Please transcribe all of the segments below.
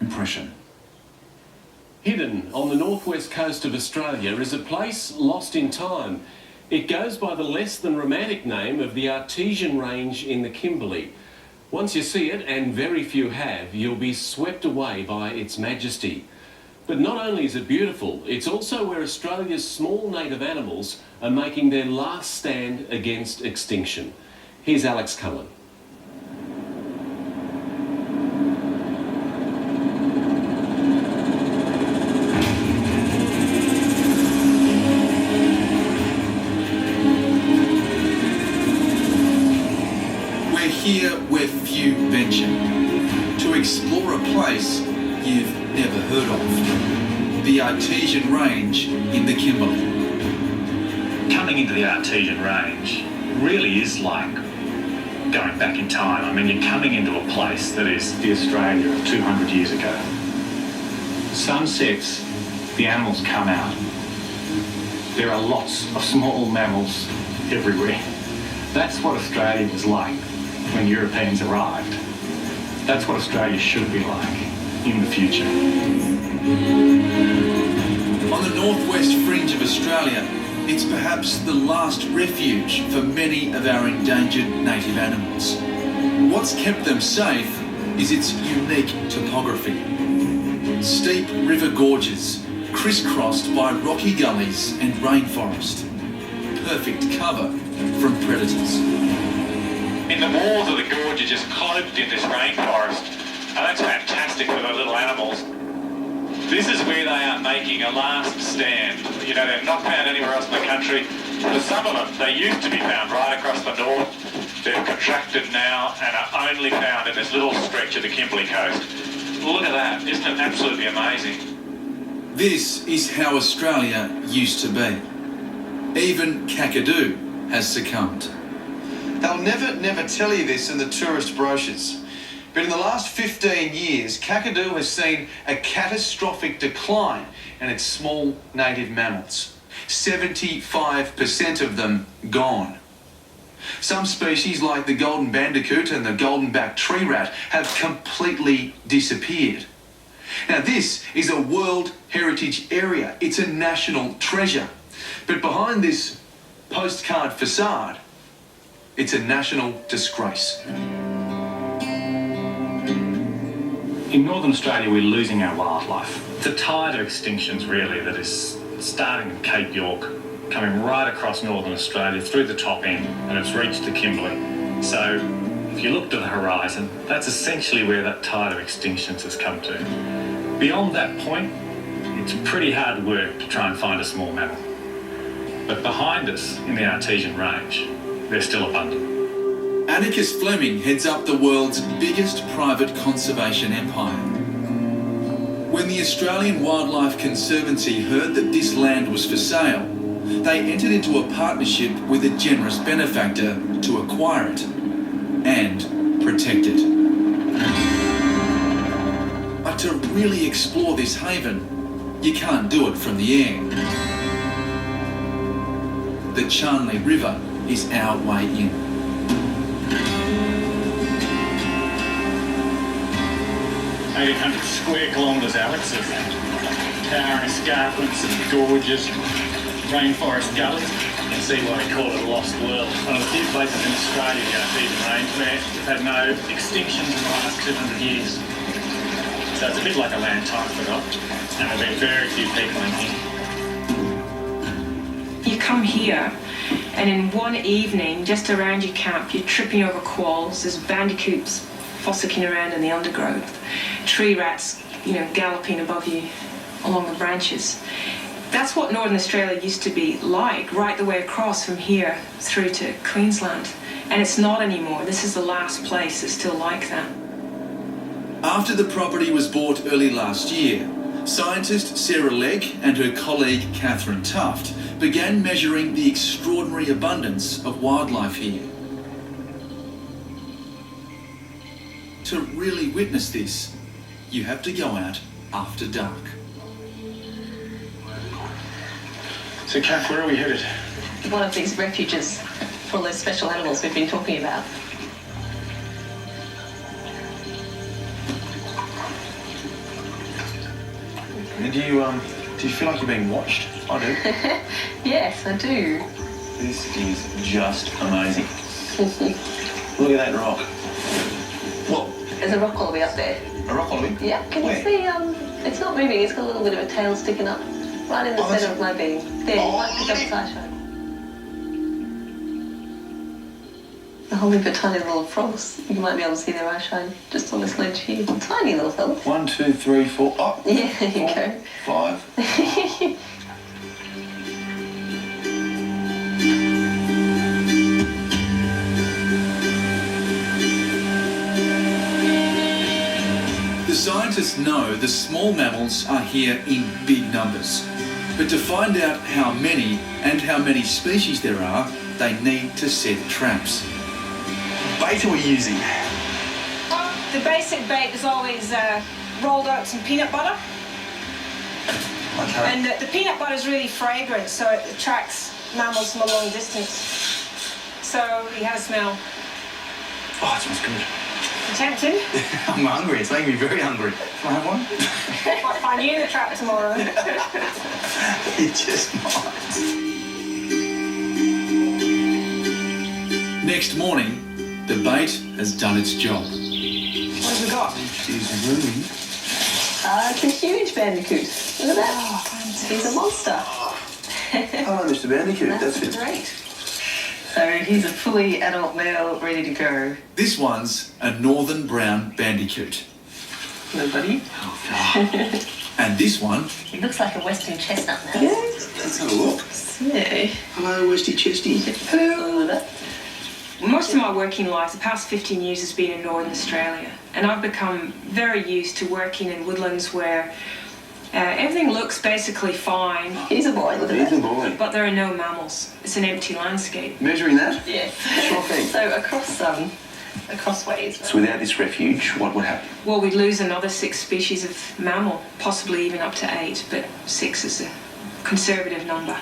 impression. Hidden on the northwest coast of Australia is a place lost in time. It goes by the less than romantic name of the Artesian Range in the Kimberley. Once you see it, and very few have, you'll be swept away by its majesty. But not only is it beautiful, it's also where Australia's small native animals are making their last stand against extinction. Here's Alex Cullen. Here where few venture, to explore a place you've never heard of, the Artesian Range in the Kimberley. Coming into the Artesian Range really is like going back in time. I mean, you're coming into a place that is the Australia of 200 years ago. Sun sets, the animals come out. There are lots of small mammals everywhere. That's what Australia was like when Europeans arrived. That's what Australia should be like in the future. On the northwest fringe of Australia, it's perhaps the last refuge for many of our endangered native animals. What's kept them safe is its unique topography. Steep river gorges, crisscrossed by rocky gullies and rainforest. Perfect cover from predators. In the walls of the gorge are just cloaked in this rainforest, and that's fantastic for the little animals. This is where they are making a last stand. You know, they're not found anywhere else in the country. For some of them, they used to be found right across the north. They've contracted now and are only found in this little stretch of the Kimberley coast. Look at that, isn't it absolutely amazing? This is how Australia used to be. Even Kakadu has succumbed. They'll never tell you this in the tourist brochures. But in the last 15 years, Kakadu has seen a catastrophic decline in its small native mammals. 75% of them gone. Some species like the golden bandicoot and the golden-backed tree rat have completely disappeared. Now this is a World Heritage Area. It's a national treasure. But behind this postcard facade, it's a national disgrace. In Northern Australia, we're losing our wildlife. It's a tide of extinctions, really, that is starting in Cape York, coming right across Northern Australia, through the top end, and it's reached the Kimberley. So, if you look to the horizon, that's essentially where that tide of extinctions has come to. Beyond that point, it's pretty hard work to try and find a small mammal. But behind us, in the Artesian Range, they're still abundant. Atticus Fleming heads up the world's biggest private conservation empire. When the Australian Wildlife Conservancy heard that this land was for sale, they entered into a partnership with a generous benefactor to acquire it and protect it. But to really explore this haven, you can't do it from the air. The Charnley River is our way in. 800 square kilometres, Alex, of towering escarpments and gorges, rainforest gullies. You can see why we call it a lost world. One of the few places in Australia, the Artesian Range, where we've had no extinctions in the last 200 years. So it's a bit like a land time forgot, and there have been very few people in here. You come here, and in one evening, just around your camp, you're tripping over quolls, there's bandicoots fossicking around in the undergrowth, tree rats, galloping above you along the branches. That's what Northern Australia used to be like, right the way across from here through to Queensland. And it's not anymore. This is the last place that's still like that. After the property was bought early last year, scientist Sarah Legg and her colleague Catherine Tuft began measuring the extraordinary abundance of wildlife here. To really witness this, you have to go out after dark. So, Kath, where are we headed? One of these refuges for all those special animals we've been talking about. Do you feel like you're being watched? I do. Yes, I do. This is just amazing. Look at that rock. What? There's a rock wallaby up there. A rock wallaby? Yeah, can Where? you see? It's not moving. It's got a little bit of a tail sticking up, right in the centre of my being. There, you might pick up its eyeshine. They're holding for tiny little frogs. You might be able to see their eyeshine just on this ledge here. Tiny little fella. 1, 2, 3, 4. Oh. Yeah, there you go. 5. The scientists know the small mammals are here in big numbers. But to find out how many and how many species there are, they need to set traps. Bait are we using? The basic bait is always rolled oats and peanut butter. Okay. And the peanut butter is really fragrant, so it attracts mammals from a long distance. So you have a smell. Oh, it smells good. Tempted? I'm hungry. It's making me very hungry. Can I have one? Might find you in the trap tomorrow. It just might. Next morning, the bait has done its job. What have we got? She's really. It's a huge bandicoot. Look at that. He's a monster. Hello, Mr. Bandicoot. That's it. Great. So he's a fully adult male, ready to go. This one's a northern brown bandicoot. Hello, buddy. And this one, He looks like a western chestnut now. Yeah, let's have a look. Yeah. Hello, Westy Chesty. Hello. Most of my working life, the past 15 years, has been in Northern Australia. And I've become very used to working in woodlands where everything looks basically fine, He's a boy, look at He's that. a boy. but there are no mammals. It's an empty landscape. Measuring that? Yes. Sure thing. So across ways. So without this refuge, what would happen? Well, we'd lose another 6 species of mammal, possibly even up to 8, but 6 is a conservative number.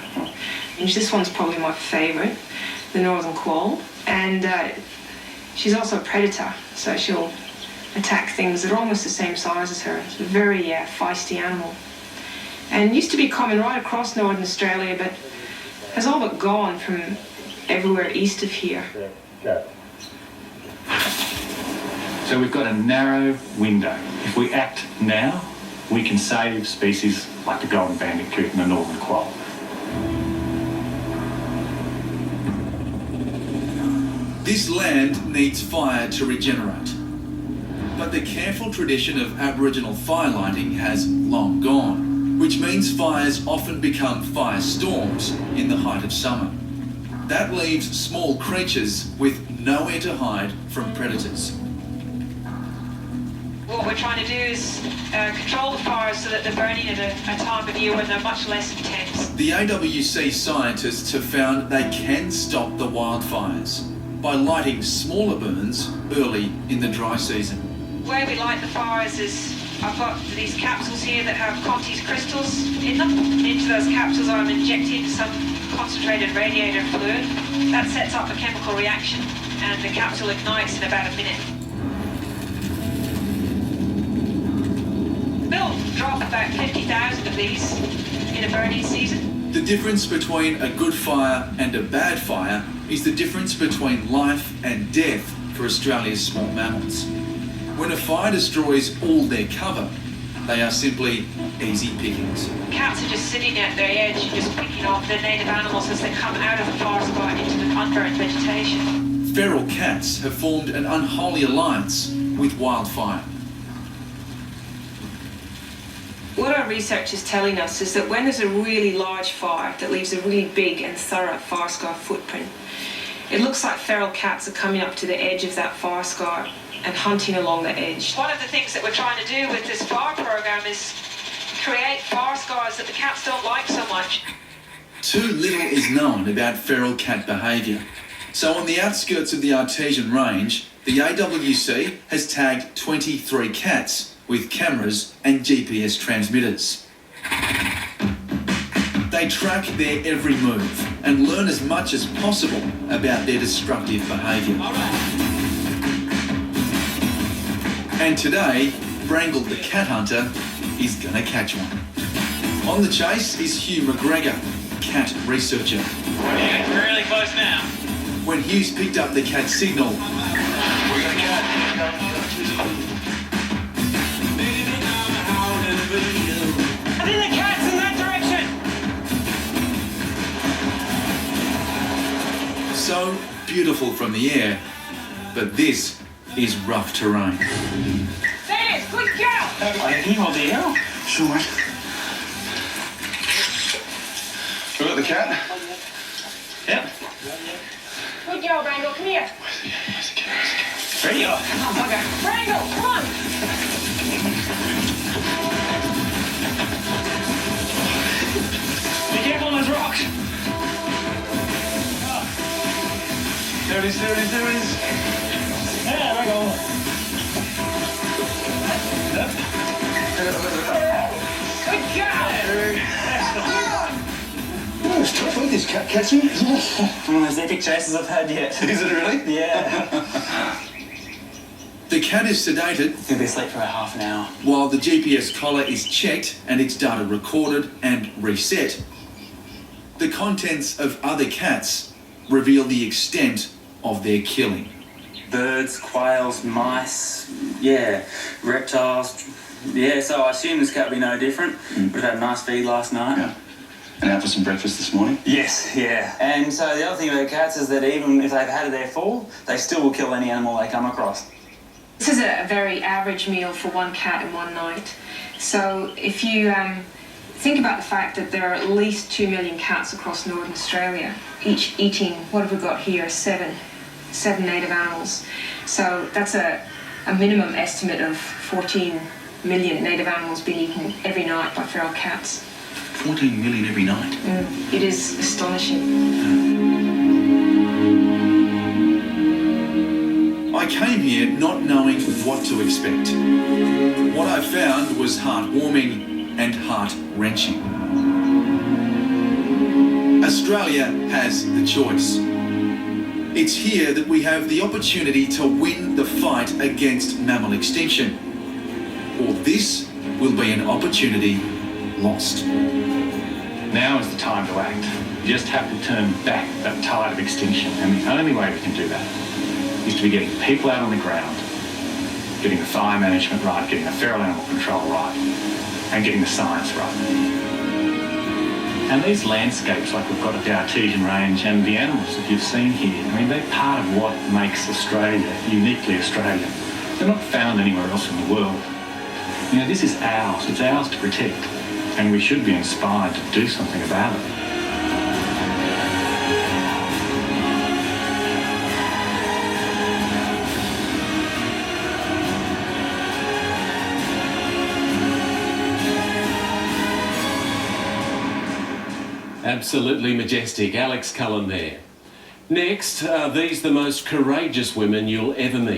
And this one's probably my favourite, the northern quoll. And she's also a predator, so she'll attack things that are almost the same size as her. It's a very feisty animal. And used to be common right across Northern Australia, but has all but gone from everywhere east of here. So we've got a narrow window. If we act now, we can save species like the golden bandicoot and the northern quoll. This land needs fire to regenerate. But the careful tradition of Aboriginal fire lighting has long gone, which means fires often become firestorms in the height of summer. That leaves small creatures with nowhere to hide from predators. What we're trying to do is control the fires so that they're burning at a time of year when they're much less intense. The AWC scientists have found they can stop the wildfires by lighting smaller burns early in the dry season. The way we light the fires is I've got these capsules here that have Conti's crystals in them. Into those capsules I'm injecting some concentrated radiator fluid. That sets up a chemical reaction and the capsule ignites in about a minute. We'll drop about 50,000 of these in a burning season. The difference between a good fire and a bad fire is the difference between life and death for Australia's small mammals. When a fire destroys all their cover, they are simply easy pickings. Cats are just sitting at their edge and just picking off their native animals as they come out of the forest spot into the unburned vegetation. Feral cats have formed an unholy alliance with wildfire. What our research is telling us is that when there's a really large fire that leaves a really big and thorough fire scar footprint, it looks like feral cats are coming up to the edge of that fire scar and hunting along the edge. One of the things that we're trying to do with this fire program is create fire scars that the cats don't like so much. Too little is known about feral cat behaviour. So on the outskirts of the Artesian Range, the AWC has tagged 23 cats with cameras and GPS transmitters. They track their every move and learn as much as possible about their destructive behaviour. And today, Brangle the cat hunter is gonna catch one. On the chase is Hugh McGregor, cat researcher. We're really close now. When Hughes picked up the cat signal, We got a cat. I think the cat's in that direction. so beautiful from the air, but this is rough terrain. There it is, quick go! Can you hold the arrow? Sure, mate. We got the cat? Yep. Good girl, Brangle, come here. Ready? Come on, bugger. Brangle, come on! Be careful on those rocks. There it is, there it is, there it is. Yeah, Brangle. Good girl! Oh, it's tough with this cat catching. One of those epic chases I've had yet. Is it really? Yeah. The cat is sedated He'll be asleep for about half an hour. while the GPS collar is checked and its data recorded and reset. The contents of other cats reveal the extent of their killing. Birds, quails, mice, reptiles. Yeah, so I assume this cat will be no different. We've had a nice feed last night. Yeah. And out for some breakfast this morning? Yes, yeah. And so the other thing about cats is that even if they've had their full, they still will kill any animal they come across. This is a very average meal for one cat in one night. So if you think about the fact that there are at least 2 million cats across Northern Australia, each eating, what have we got here, seven native animals. So that's a minimum estimate of 14 million native animals being eaten every night by feral cats. 14 million every night. It is astonishing. I came here not knowing what to expect. What I found was heartwarming and heart-wrenching. Australia has the choice. It's here that we have the opportunity to win the fight against mammal extinction. Or this will be an opportunity lost. Now is the time to act. You just have to turn back that tide of extinction, and the only way we can do that is to be getting people out on the ground, getting the fire management right, getting the feral animal control right, and getting the science right. And these landscapes like we've got at the Artesian Range and the animals that you've seen here, I mean, they're part of what makes Australia uniquely Australian. They're not found anywhere else in the world. You know, this is ours. It's ours to protect. And we should be inspired to do something about it. Absolutely majestic. Alex Cullen there. Next, are these the most courageous women you'll ever meet?